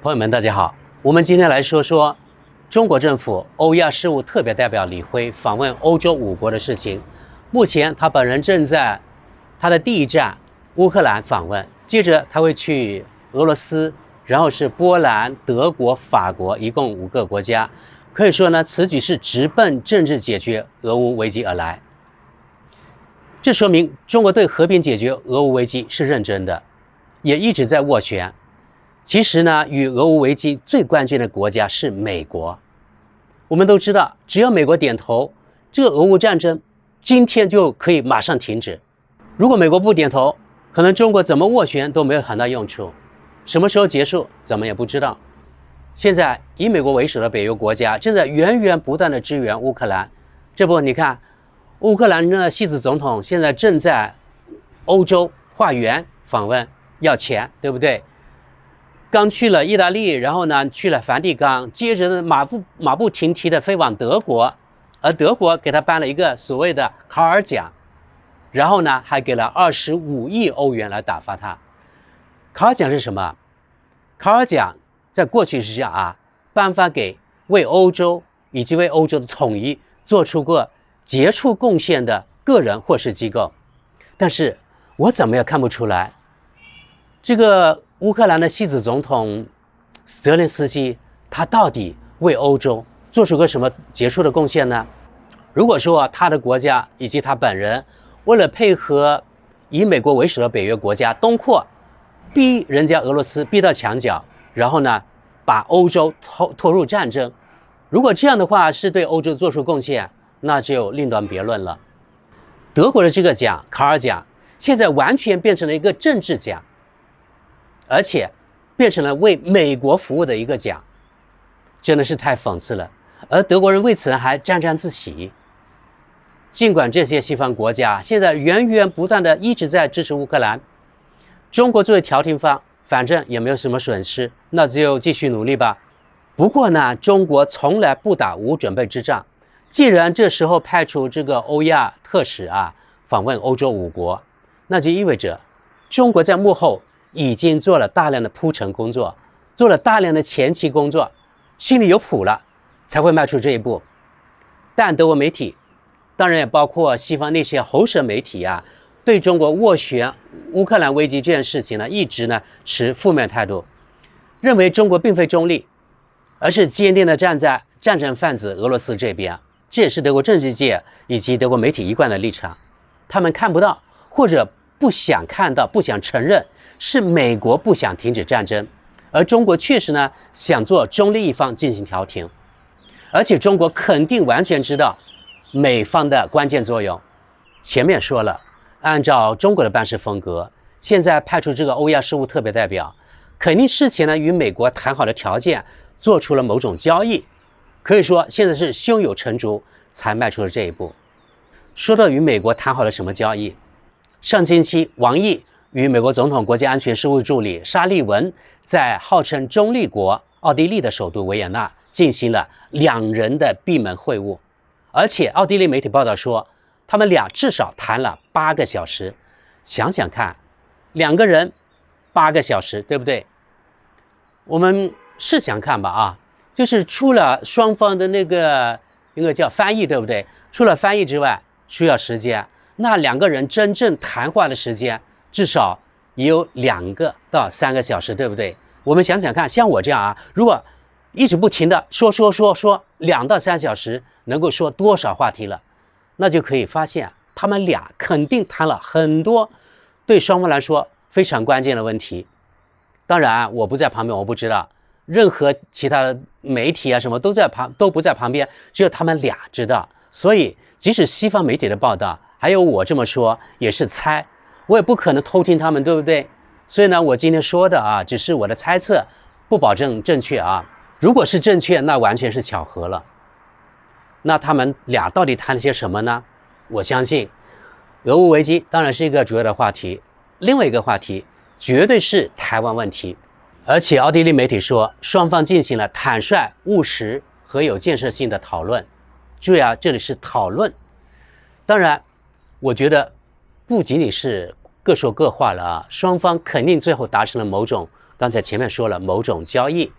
朋友们，大家好。我们今天来说说中国政府欧亚事务特别代表李辉访问欧洲5国的事情。目前他本人正在他的第一站乌克兰访问，接着他会去俄罗斯，然后是波兰、德国、法国，一共5个国家。可以说呢，此举是直奔政治解决俄乌危机而来。这说明中国对和平解决俄乌危机是认真的，也一直在斡旋。其实呢，与俄乌危机最关键的国家是美国。我们都知道，只要美国点头，这个俄乌战争今天就可以马上停止。如果美国不点头，可能中国怎么斡旋都没有很大用处。什么时候结束，咱们也不知道。现在以美国为首的北约国家正在源源不断的支援乌克兰。这不，你看，乌克兰的希子总统现在正在欧洲化缘访问，要钱，对不对？刚去了意大利，然后呢去了梵蒂冈，接着呢马不停蹄的飞往德国，而德国给他颁了一个所谓的卡尔奖，然后呢还给了25亿欧元来打发他。卡尔奖是什么？卡尔奖在过去是这样啊，颁发给为欧洲以及为欧洲的统一做出过杰出贡献的个人或是机构。但是我怎么也看不出来，这个乌克兰的希子总统泽连斯基，他到底为欧洲做出个什么杰出的贡献呢？如果说他的国家以及他本人为了配合以美国为首的北约国家东扩，逼人家俄罗斯逼到墙角，然后呢把欧洲拖入战争，如果这样的话是对欧洲做出贡献，那就另当别论了。德国的这个奖卡尔奖现在完全变成了一个政治奖，而且变成了为美国服务的一个奖，真的是太讽刺了。而德国人为此还沾沾自喜。尽管这些西方国家现在源源不断的一直在支持乌克兰，中国作为调停方，反正也没有什么损失，那只有继续努力吧。不过呢，中国从来不打无准备之仗。既然这时候派出这个欧亚特使访问欧洲5国，那就意味着中国在幕后已经做了大量的铺陈工作，做了大量的前期工作，心里有谱了，才会迈出这一步。但德国媒体，当然也包括西方那些喉舌媒体对中国斡旋乌克兰危机这件事情呢，一直呢持负面态度，认为中国并非中立，而是坚定的站在战争贩子俄罗斯这边。这也是德国政治界以及德国媒体一贯的立场。他们看不到，或者不想看到，不想承认，是美国不想停止战争，而中国确实呢想做中立一方进行调停，而且中国肯定完全知道美方的关键作用。前面说了，按照中国的办事风格，现在派出这个欧亚事务特别代表，肯定事前呢与美国谈好的条件做出了某种交易，可以说现在是胸有成竹才迈出了这一步。说到与美国谈好了什么交易，上星期王毅与美国总统国家安全事务助理沙利文在号称中立国奥地利的首都维也纳进行了2人的闭门会晤，而且奥地利媒体报道说，他们俩至少谈了8个小时。想想看，2个人8个小时，对不对？我们试想看吧就是除了双方的那个叫翻译，对不对？除了翻译之外需要时间，那2个人真正谈话的时间至少也有2个到3个小时，对不对？我们想想看，像我这样如果一直不停的说2到3小时，能够说多少话题了？那就可以发现他们俩肯定谈了很多对双方来说非常关键的问题。当然我不在旁边，我不知道，任何其他的媒体什么都不在旁边，只有他们俩知道。所以即使西方媒体的报道，还有我这么说也是猜，我也不可能偷听他们，对不对？所以呢，我今天说的只是我的猜测，不保证正确如果是正确，那完全是巧合了。那他们俩到底谈了些什么呢？我相信俄乌危机当然是一个主要的话题，另外一个话题绝对是台湾问题。而且奥地利媒体说，双方进行了坦率、务实和有建设性的讨论。注意这里是讨论。当然我觉得不仅仅是各说各话了双方肯定最后达成了某种刚才前面说了某种交易，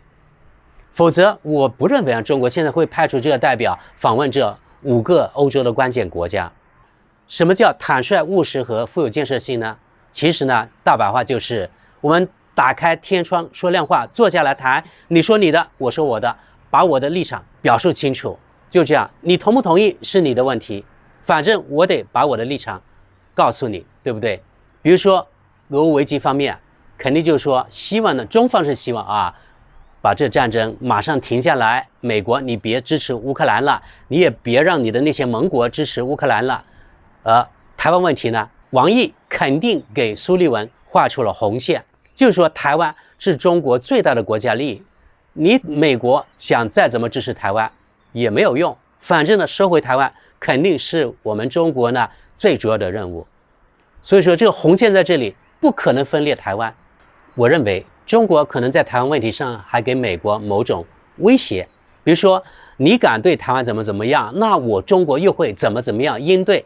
否则我不认为中国现在会派出这个代表访问这5个欧洲的关键国家。什么叫坦率务实和富有建设性呢？其实呢，大白话就是我们打开天窗说亮话，坐下来谈，你说你的，我说我的，把我的立场表述清楚，就这样，你同不同意是你的问题，反正我得把我的立场告诉你，对不对？比如说俄乌危机方面，肯定就是说希望呢，中方是希望啊，把这战争马上停下来，美国你别支持乌克兰了，你也别让你的那些盟国支持乌克兰了。台湾问题呢，王毅肯定给苏利文画出了红线，就是说台湾是中国最大的国家利益，你美国想再怎么支持台湾也没有用，反正呢收回台湾肯定是我们中国呢最主要的任务。所以说这个红线在这里，不可能分裂台湾。我认为中国可能在台湾问题上还给美国某种威胁，比如说你敢对台湾怎么样，那我中国又会怎么样应对。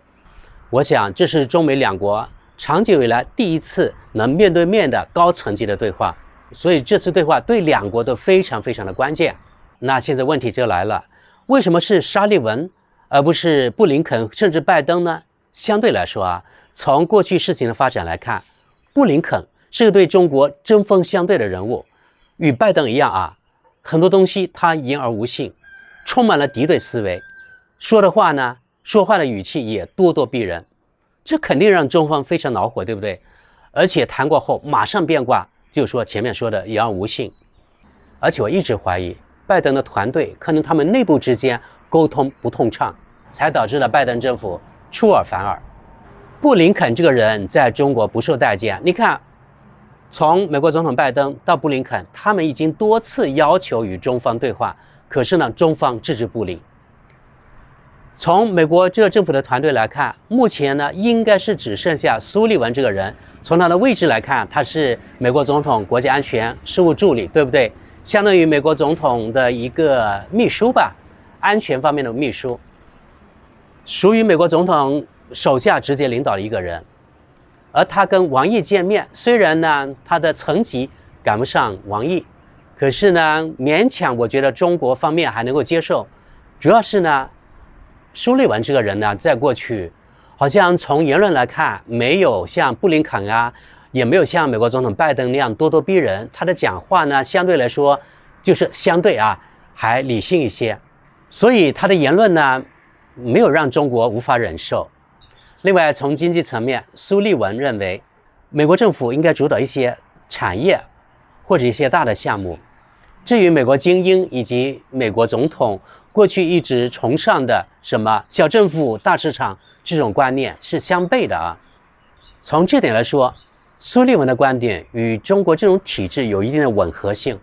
我想这是中美两国长久以来第一次能面对面的高层级的对话，所以这次对话对两国都非常的关键。那现在问题就来了，为什么是沙利文而不是布林肯甚至拜登呢？相对来说啊，从过去事情的发展来看，布林肯是个对中国针锋相对的人物，与拜登一样啊，很多东西他言而无信，充满了敌对思维，说话的语气也咄咄逼人，这肯定让中方非常恼火，对不对？而且谈过后马上变卦，就说前面说的言而无信。而且我一直怀疑拜登的团队可能他们内部之间沟通不通畅，才导致了拜登政府出尔反尔。布林肯这个人在中国不受待见，你看从美国总统拜登到布林肯，他们已经多次要求与中方对话，可是呢中方置之不理。从美国这个政府的团队来看，目前呢应该是只剩下苏利文这个人。从他的位置来看，他是美国总统国家安全事务助理，对不对？相当于美国总统的一个秘书吧，安全方面的秘书，属于美国总统手下直接领导的一个人。而他跟王毅见面，虽然呢他的层级赶不上王毅，可是呢勉强我觉得中国方面还能够接受。主要是呢苏利文这个人呢，在过去好像从言论来看，没有像布林肯啊，也没有像美国总统拜登那样咄咄逼人。他的讲话呢，相对来说就是相对啊还理性一些，所以他的言论呢没有让中国无法忍受。另外从经济层面，苏利文认为美国政府应该主导一些产业或者一些大的项目。至于美国精英以及美国总统过去一直崇尚的什么小政府大市场这种观念是相悖的啊。从这点来说，苏利文的观点与中国这种体制有一定的吻合性，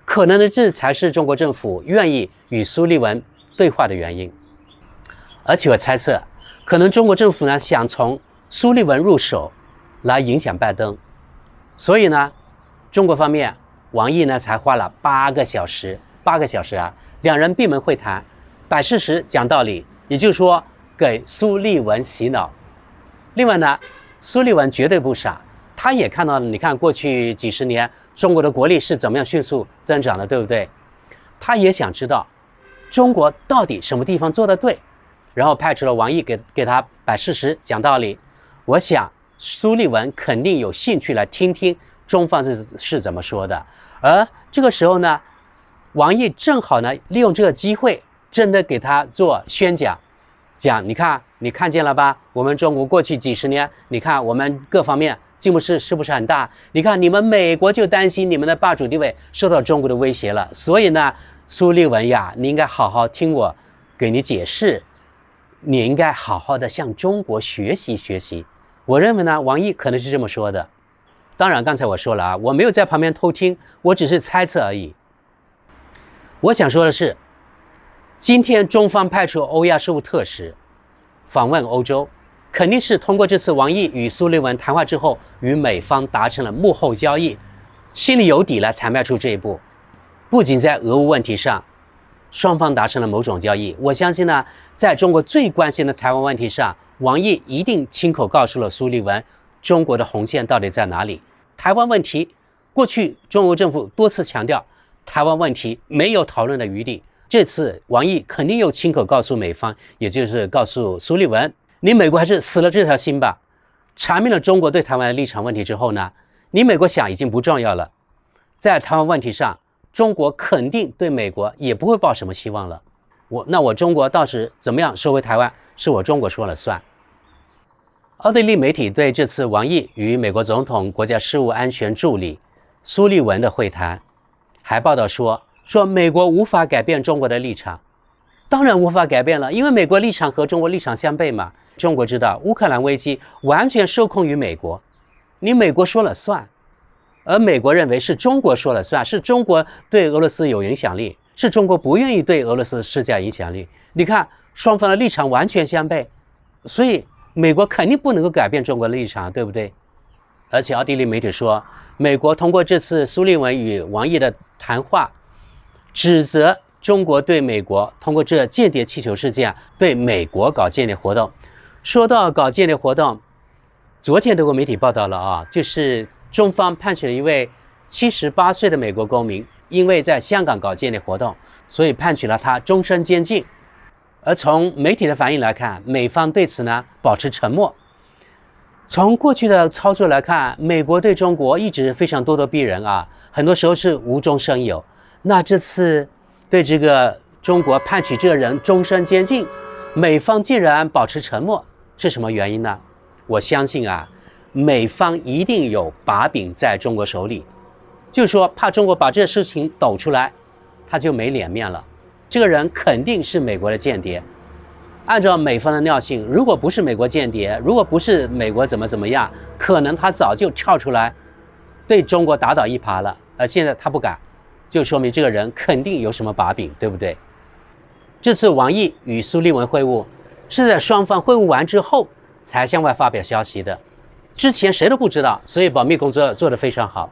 可能的这才是中国政府愿意与苏利文对话的原因。而且我猜测，可能中国政府呢想从苏利文入手来影响拜登，所以呢中国方面王毅呢才花了8个小时啊，两人闭门会谈，摆事实讲道理，也就是说给苏利文洗脑。另外呢，苏利文绝对不傻，他也看到了，你看过去几十年中国的国力是怎么样迅速增长的，对不对？他也想知道中国到底什么地方做得对，然后派出了王毅给他摆事实讲道理。我想苏利文肯定有兴趣来听听中方是怎么说的。而这个时候呢，王毅正好呢利用这个机会，真的给他做宣讲，讲你看你看见了吧，我们中国过去几十年，你看我们各方面进步是不是很大？你看你们美国就担心你们的霸主地位受到中国的威胁了，所以呢苏利文呀，你应该好好听我给你解释，你应该好好的向中国学习。我认为呢王毅可能是这么说的。当然刚才我说了啊，我没有在旁边偷听，我只是猜测而已。我想说的是，今天中方派出欧亚事务特使访问欧洲，肯定是通过这次王毅与苏利文谈话之后，与美方达成了幕后交易，心里有底了才迈出这一步。不仅在俄乌问题上双方达成了某种交易，我相信呢在中国最关心的台湾问题上，王毅一定亲口告诉了苏利文中国的红线到底在哪里。台湾问题过去中国政府多次强调台湾问题没有讨论的余地，这次王毅肯定又亲口告诉美方，也就是告诉苏利文，你美国还是死了这条心吧。阐明了中国对台湾的立场问题之后呢，你美国想已经不重要了。在台湾问题上，中国肯定对美国也不会抱什么希望了。我中国到时怎么样收回台湾，是我中国说了算。奥地利媒体对这次王毅与美国总统国家事务安全助理苏利文的会谈，还报道说美国无法改变中国的立场。当然无法改变了，因为美国立场和中国立场相悖嘛。中国知道乌克兰危机完全受控于美国，你美国说了算，而美国认为是中国说了算，是中国对俄罗斯有影响力，是中国不愿意对俄罗斯施加影响力。你看双方的立场完全相悖，所以美国肯定不能够改变中国的立场，对不对？而且奥地利媒体说，美国通过这次苏利文与王毅的谈话，指责中国对美国通过这间谍气球事件对美国搞间谍活动。说到搞间谍活动，昨天德国媒体报道了啊，就是中方判处了一位78岁的美国公民，因为在香港搞间谍活动，所以判处了他终身监禁。而从媒体的反应来看，美方对此呢保持沉默。从过去的操作来看，美国对中国一直非常咄咄逼人啊，很多时候是无中生有。那这次对这个中国判处这个人终身监禁，美方竟然保持沉默，是什么原因呢？我相信啊，美方一定有把柄在中国手里，就是说怕中国把这事情抖出来，他就没脸面了。这个人肯定是美国的间谍。按照美方的尿性，如果不是美国间谍，如果不是美国怎么样，可能他早就跳出来对中国打倒一耙了。而现在他不敢，就说明这个人肯定有什么把柄，对不对？这次王毅与苏利文会晤是在双方会晤完之后才向外发表消息的，之前谁都不知道，所以保密工作做得非常好。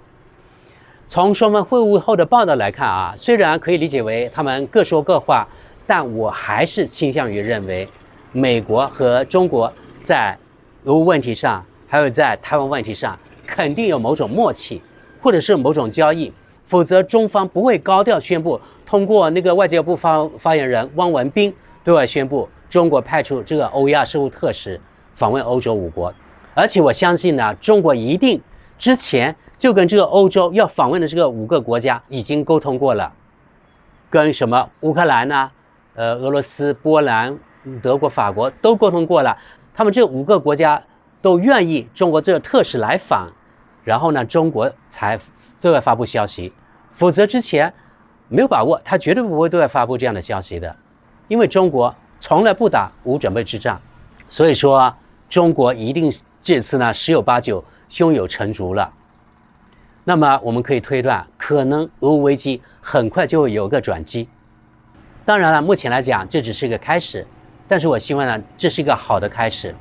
从双方会晤后的报道来看啊，虽然可以理解为他们各说各话，但我还是倾向于认为，美国和中国在俄乌问题上，还有在台湾问题上，肯定有某种默契，或者是某种交易，否则中方不会高调宣布，通过那个外交部发言人汪文斌对外宣布，中国派出这个欧亚事务特使访问欧洲5国。而且我相信呢，中国一定之前就跟这个欧洲要访问的这个5个国家已经沟通过了，跟什么乌克兰呢、俄罗斯、波兰、德国、法国都沟通过了，他们这5个国家都愿意中国这个特使来访，然后呢，中国才对外发布消息，否则之前没有把握，他绝对不会对外发布这样的消息的，因为中国从来不打无准备之仗，所以说中国一定这次呢十有八九胸有成竹了。那么我们可以推断，可能俄乌危机很快就会有个转机。当然了，目前来讲这只是一个开始，但是我希望呢，这是一个好的开始。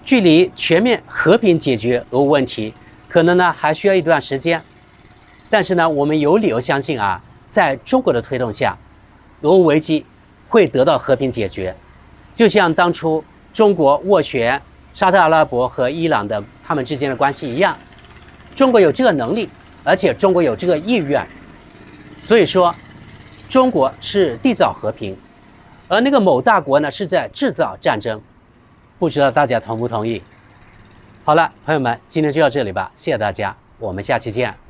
距离全面和平解决俄乌问题，可能呢还需要一段时间。但是呢，我们有理由相信啊，在中国的推动下，俄乌危机会得到和平解决。就像当初中国斡旋沙特阿拉伯和伊朗的他们之间的关系一样，中国有这个能力，而且中国有这个意愿。所以说，中国是缔造和平，而那个某大国呢是在制造战争。不知道大家同不同意？好了，朋友们，今天就到这里吧，谢谢大家，我们下期见。